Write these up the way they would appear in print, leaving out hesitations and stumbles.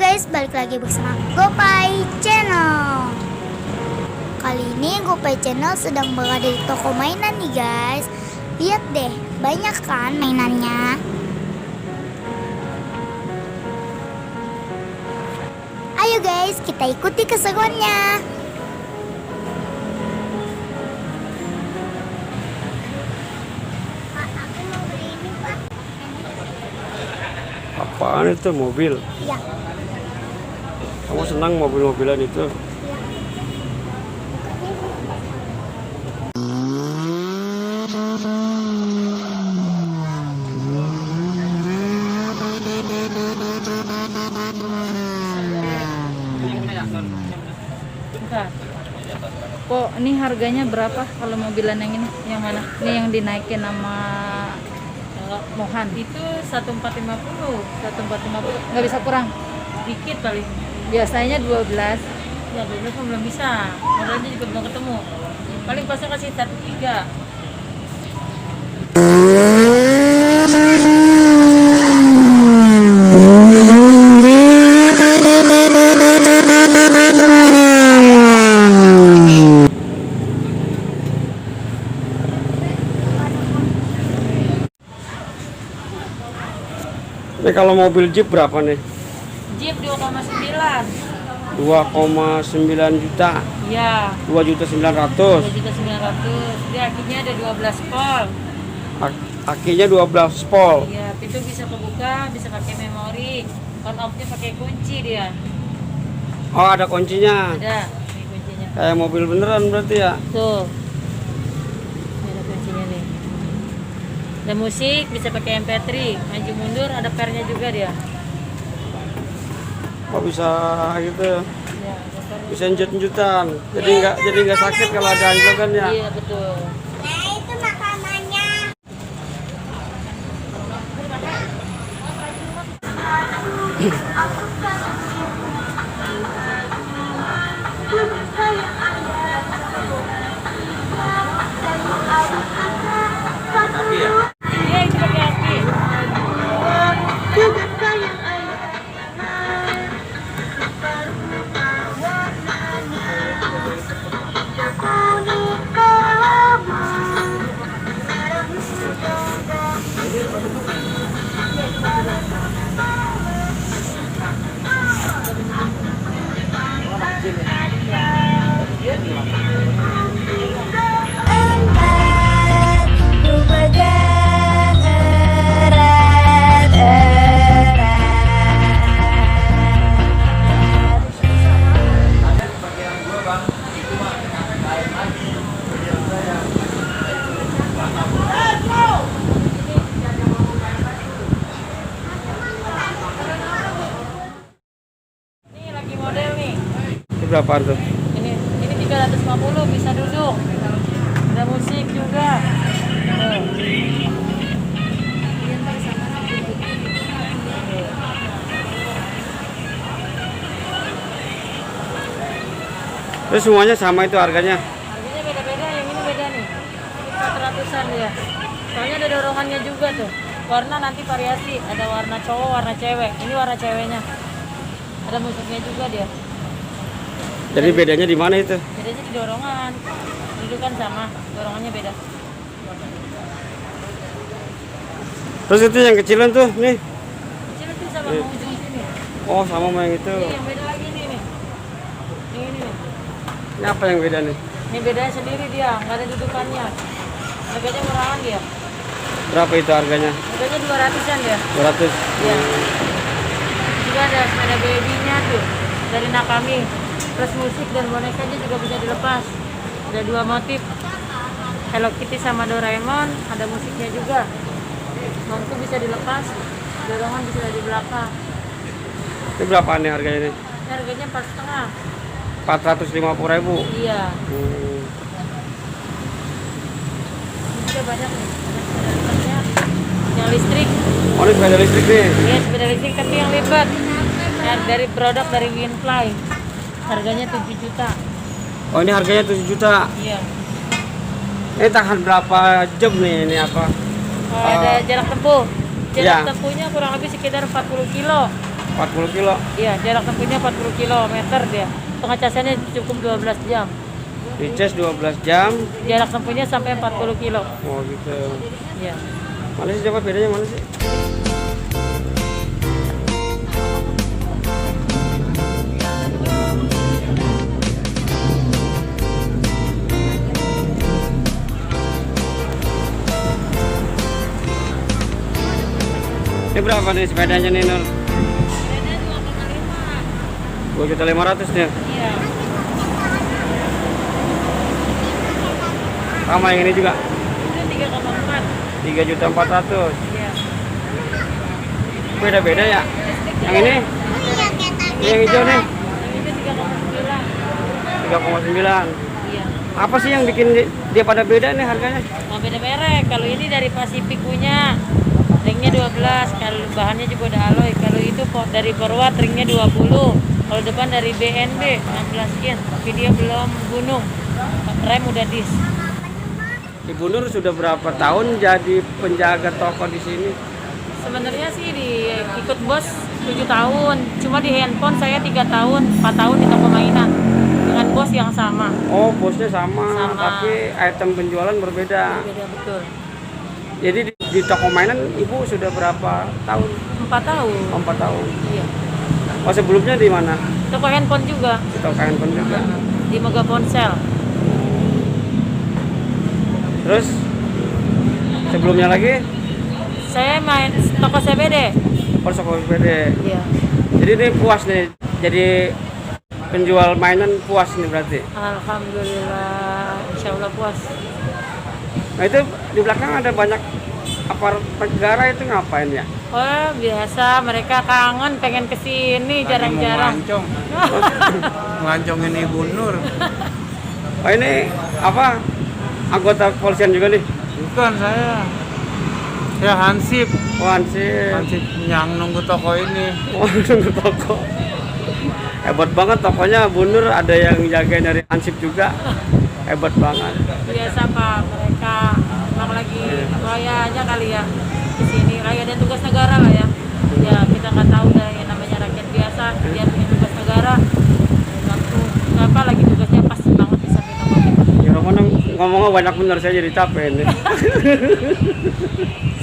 guys, balik lagi bersama Gopay Channel. Kali ini Gopay Channel sedang berada di toko mainan nih guys. Lihat deh, banyak kan mainannya. Ayo guys, kita ikuti keseruannya. Apaan itu mobil? Ya. Kamu senang mobil-mobilan itu? Bentar. Kok ini harganya berapa kalau mobilan yang ini? Yang mana? Ini yang dinaikin sama Mohan. Itu 1450. 1450. Nggak bisa kurang. Dikit paling. Biasanya 12. Ya 12 pun belum bisa. Modelnya juga belum ketemu. Paling pasnya kasih 13. Ini kalau mobil Jeep berapa nih? Jeep 2,9. 2,9 juta. Iya. 2.900.000. 2.900.000. Dia akinya ada 12 volt. Akinya 12 volt. Iya, pintu bisa kebuka, bisa pakai memori. On off-nya pakai kunci dia. Oh, ada kuncinya. Ada ini kuncinya. Kayak mobil beneran berarti ya? Tuh. Ini ada kuncinya nih. Ada musik, bisa pakai MP3, maju mundur, ada pernya juga dia. Kok bisa gitu? Ya, ada pernya. Bisa njut-njutan. Jadi nggak sakit kalau ada anjlokan ya? Iya, betul. Itu makanannya. Iya, itu pakai aki. Ini lagi model nih. Itu berapaan tuh? Ini 350 bisa duduk. Ada musik juga. Tuh. Terus semuanya sama itu harganya? Harganya beda-beda, yang ini beda nih. Ini 400-an ya. Soalnya ada dorongannya juga tuh. Warna nanti variasi, ada warna cowok, warna cewek. Ini warna ceweknya. Ada musiknya juga dia. Jadi bedanya di mana itu? Bedanya di dorongan. Dudukan sama, dorongannya beda. Terus itu yang kecilan tuh, nih. Kecil itu sama mau ujung sini. Oh, sama sama yang itu. Ini yang beda lagi nih. Yang ini nih. Ini apa yang beda nih? Ini bedanya sendiri dia, nggak ada dudukannya. Harganya murahan dia. Berapa itu harganya? Harganya 200-an dia. 200. Iya. Juga ada sepeda babynya tuh dari Nakami. Plus musik dan bonekanya juga bisa dilepas. Ada 2 motif. Hello Kitty sama Doraemon, ada musiknya juga. Mangku bisa dilepas, dorongan bisa di belakang. Ini berapaan nih harganya nih? Ini harganya 4,5. 450.000. Iya. Hmm. Ini juga banyak nih. Ada sepeda yang listrik. Oh, ini sepeda listrik nih. Iya, sepeda listrik tapi yang lipat. Ya, dari produk dari Winfly. Harganya 7 juta. Oh, ini harganya 7 juta. Iya. Ini tahan berapa jam nih ini apa? Ada jarak tempuh. Jarak Iya. tempuhnya kurang lebih sekitar 40 kilo. 40 kilo. Iya, jarak tempuhnya 40 kilometer dia. Pengecasannya cukup 12 jam. Dicas 12 jam. Jarak tempuhnya sampai 40 kilo. Oh gitu. Iya. Mana sih, coba bedanya mana sih? Ini berapa nih sepedanya nih, Nur? Bedanya 2,5. 2.500.000 nih. Iya. Sama yang ini juga. Itu 3,4. 3.400.000. Iya. Beda-beda ya. Yang ini, yang hijau nih, Yang itu 3,9. 3,9. Iya. Apa sih yang bikin dia pada beda nih harganya? Oh, beda merek. Kalau ini dari Pacific punya. Ringnya 12, kalau bahannya juga udah alloy. Kalau itu dari Perwat ringnya 20. Kalau depan dari BNB 16 sekian, tapi dia belum gunung. Rem udah dis. Ibu Nur sudah berapa tahun jadi penjaga toko di sini? Sebenarnya sih ikut bos 7 tahun. Cuma di handphone saya 3 tahun, 4 tahun di toko mainan. Dengan bos yang sama. Oh, bosnya sama, Sama. tapi item penjualan berbeda. Beda betul. Jadi di toko mainan ibu sudah berapa tahun? 4 tahun. Oh, 4 tahun. Iya. Oh, sebelumnya di mana? Toko handphone juga. Di toko handphone juga. Di Mega Ponsel. Terus sebelumnya lagi Saya main toko CBD. toko sepeda. Iya. Jadi ini puas nih. Jadi penjual mainan puas nih berarti. Alhamdulillah, insya Allah puas. Nah itu di belakang ada banyak aparat negara, itu ngapain ya? Oh biasa, mereka kangen pengen kesini jarang-jarang. Ngelancongin Ibu Nur. Oh ini apa? Anggota kepolisian juga nih? Bukan saya. Saya Hansip. Oh ansip. Hansip yang nunggu toko ini. Oh nunggu toko. Hebat banget tokonya Bu Nur, ada yang jagain dari ansip juga. Hebat banget. Biasa Pak, mereka emang lagi raya aja kali ya di sini. Raya dan tugas negara lah ya. Ya kita nggak tahu dah yang namanya rakyat biasa. Dia punya tugas negara. Kenapa lagi tugasnya pas banget bisa kita kita. Ya ngomongnya banyak bener, saya jadi capek ini.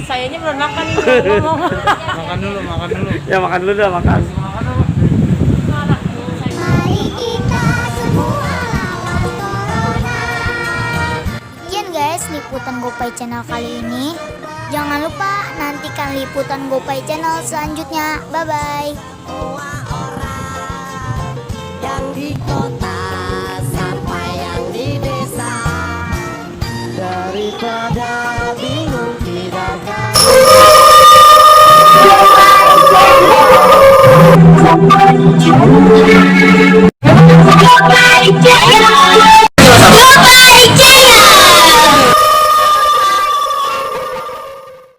Sayanya belum makan nih belum ngomong. Makan dulu, makan dulu. Ya makan dulu dah, makan. Makan dulu. Mari kita semua lawan corona. Sekian guys liputan GoPay Channel kali ini. Jangan lupa nantikan liputan GoPay Channel selanjutnya. Bye bye. Yang di kota sampai yang di desa, daripada bingung tidak